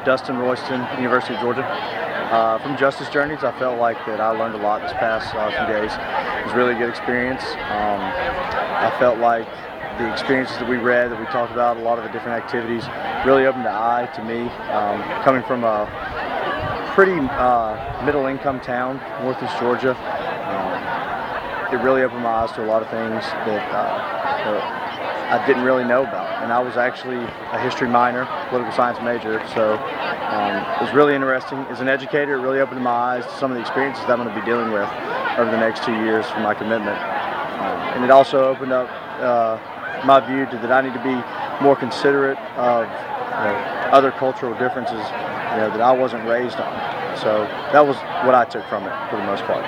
Dustin Royston, University of Georgia. From Justice Journeys, I felt like that I learned a lot this past few days. It was a really good experience. I felt like the experiences that we read, that we talked about, a lot of the different activities, really opened the eye to me. Coming from a pretty middle-income town, Northeast Georgia, it really opened my eyes to a lot of things that I didn't really know about. And I was actually a history minor, political science major, so it was really interesting. As an educator, it really opened my eyes to some of the experiences that I'm going to be dealing with over the next 2 years for my commitment. And it also opened up my view that I need to be more considerate of other cultural differences that I wasn't raised on. So that was what I took from it for the most part.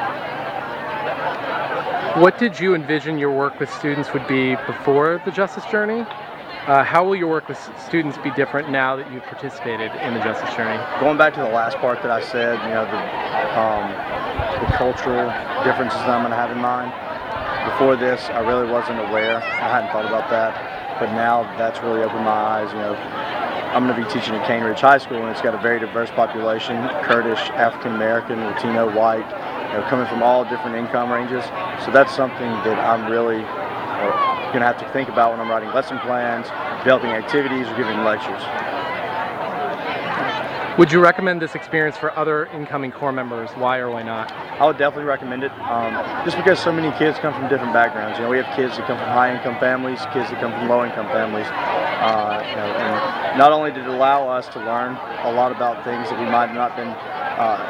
What did you envision your work with students would be before the Justice Journey? How will your work with students be different now that you've participated in the Justice Journey? Going back to the last part that I said, the cultural differences that I'm going to have in mind. Before this, I really wasn't aware. I hadn't thought about that, but now that's really opened my eyes. I'm going to be teaching at Cane Ridge High School, and it's got a very diverse population: Kurdish, African American, Latino, white, coming from all different income ranges. So that's something that I'm really going to have to think about when I'm writing lesson plans, developing activities, or giving lectures. Would you recommend this experience for other incoming Corps members? Why or why not? I would definitely recommend it, just because so many kids come from different backgrounds. We have kids that come from high-income families, kids that come from low-income families. And not only did it allow us to learn a lot about things that we might not have been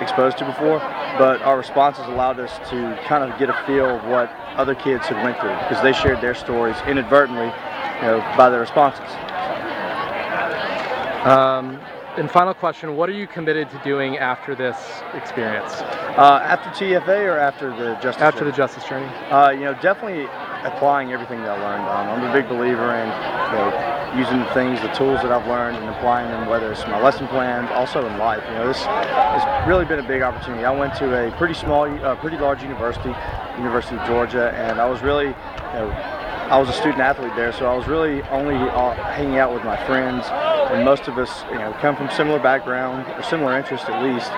exposed to before, but our responses allowed us to kind of get a feel of what other kids had went through, because they shared their stories inadvertently, by their responses. And final question, what are you committed to doing after this experience? After TFA or after the Justice Journey? After the Justice Journey. Definitely applying everything that I learned. I'm a big believer in using the tools that I've learned and applying them, whether it's my lesson plans, also in life. This has really been a big opportunity. I went to a pretty large university, University of Georgia, and I was really, I was a student athlete there, so I was really only hanging out with my friends, and most of us, come from similar background or similar interests at least.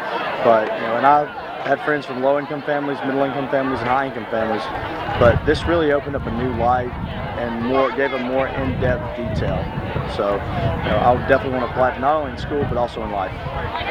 But and I had friends from low-income families, middle-income families, and high-income families. But this really opened up a new light and gave a more in-depth detail. So I would definitely want to apply it not only in school but also in life.